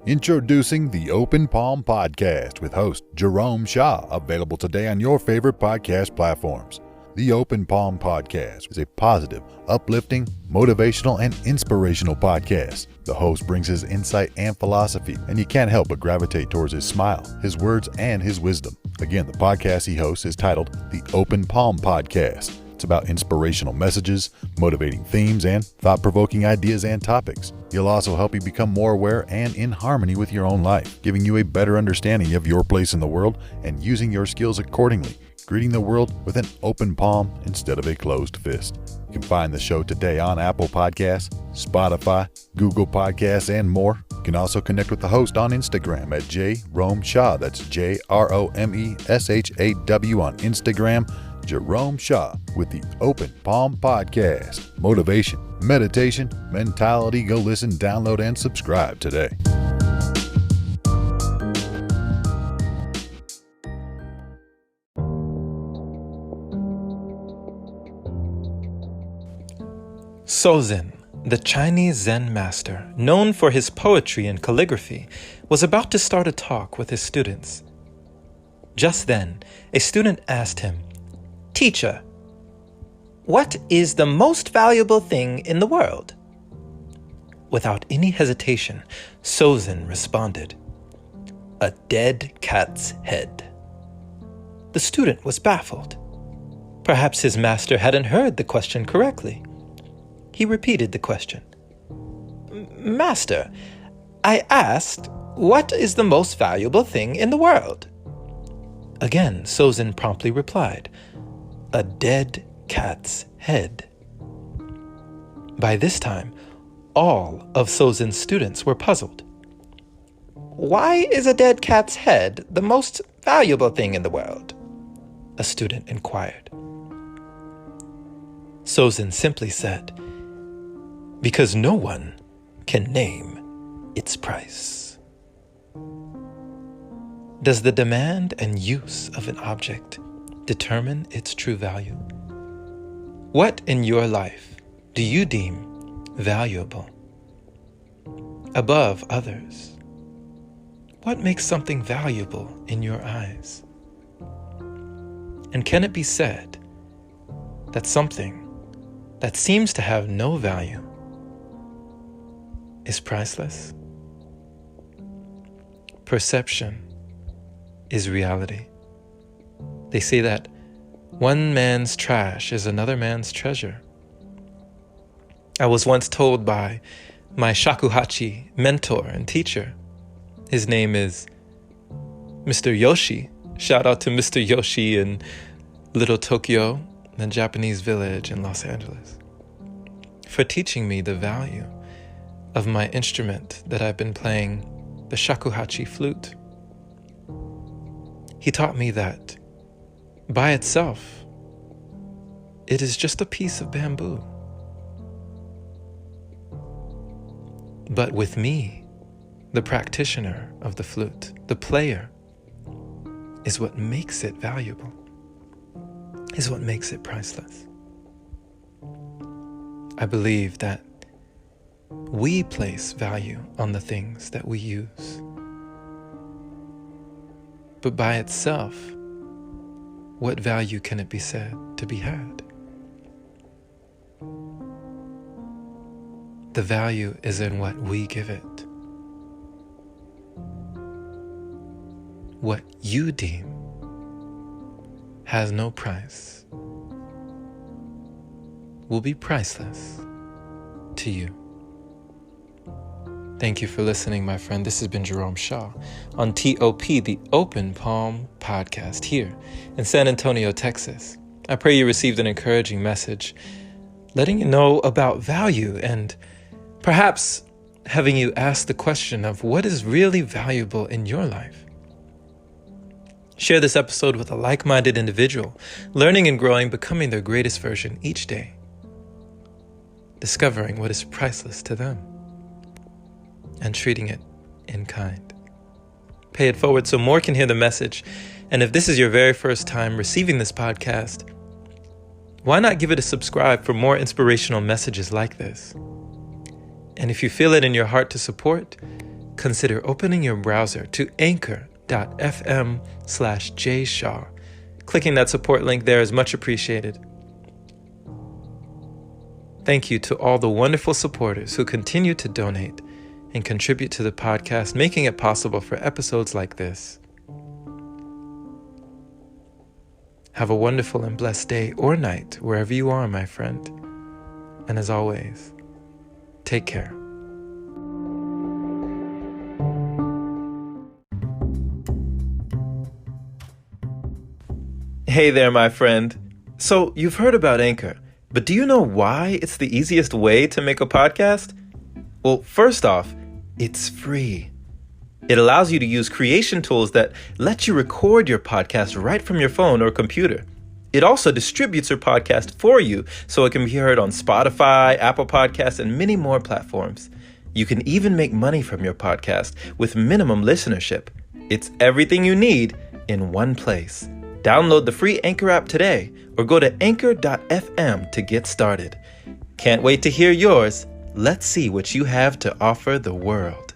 Introducing the Open Palm Podcast with host Jerome Shaw, available today on your favorite podcast platforms. The Open Palm Podcast is a positive, uplifting, motivational, and inspirational podcast. The host brings his insight and philosophy, and you can't help but gravitate towards his smile, his words, and his wisdom. Again, the podcast he hosts is titled the Open Palm Podcast. It's about inspirational messages, motivating themes, and thought-provoking ideas and topics. He'll also help you become more aware and in harmony with your own life, giving you a better understanding of your place in the world and using your skills accordingly, greeting the world with an open palm instead of a closed fist. You can find the show today on Apple Podcasts, Spotify, Google Podcasts, and more. You can also connect with the host on Instagram at Jerome Shaw. That's JROMESHAW on Instagram. Jerome Shaw with the Open Palm Podcast. Motivation, meditation, mentality. Go listen, download, and subscribe today. Sozin, the Chinese Zen master, known for his poetry and calligraphy, was about to start a talk with his students. Just then, a student asked him, "Teacher, what is the most valuable thing in the world?" Without any hesitation, Sozin responded, "A dead cat's head." The student was baffled. Perhaps his master hadn't heard the question correctly. He repeated the question. "Master, I asked, what is the most valuable thing in the world?" Again, Sozin promptly replied, "A dead cat's head." By this time, all of Sozin's students were puzzled. "Why is a dead cat's head the most valuable thing in the world?" a student inquired. Sozin simply said, "Because no one can name its price." Does the demand and use of an object determine its true value? What in your life do you deem valuable above others? What makes something valuable in your eyes? And can it be said that something that seems to have no value is priceless? Perception is reality. They say that one man's trash is another man's treasure. I was once told by my shakuhachi mentor and teacher. His name is Mr. Yoshi. Shout out to Mr. Yoshi in Little Tokyo, the Japanese village in Los Angeles, for teaching me the value of my instrument that I've been playing, the shakuhachi flute. He taught me that by itself, it is just a piece of bamboo. But with me, the practitioner of the flute, the player, is what makes it valuable, is what makes it priceless. I believe that we place value on the things that we use. But by itself, what value can it be said to be had? The value is in what we give it. What you deem has no price will be priceless to you. Thank you for listening, my friend. This has been Jerome Shaw on TOP, the Open Palm Podcast here in San Antonio, Texas. I pray you received an encouraging message, letting you know about value and perhaps having you ask the question of what is really valuable in your life. Share this episode with a like-minded individual, learning and growing, becoming their greatest version each day, discovering what is priceless to them, and treating it in kind. Pay it forward so more can hear the message. And if this is your very first time receiving this podcast, why not give it a subscribe for more inspirational messages like this? And if you feel it in your heart to support, consider opening your browser to anchor.fm/jshaw. Clicking that support link there is much appreciated. Thank you to all the wonderful supporters who continue to donate and contribute to the podcast, making it possible for episodes like this. Have a wonderful and blessed day or night, wherever you are, my friend. And as always, take care. Hey there, my friend. So, you've heard about Anchor, but do you know why it's the easiest way to make a podcast? Well, first off, it's free. It allows you to use creation tools that let you record your podcast right from your phone or computer. It also distributes your podcast for you so it can be heard on Spotify, Apple Podcasts, and many more platforms. You can even make money from your podcast with minimum listenership. It's everything you need in one place. Download the free Anchor app today or go to anchor.fm to get started. Can't wait to hear yours. Let's see what you have to offer the world.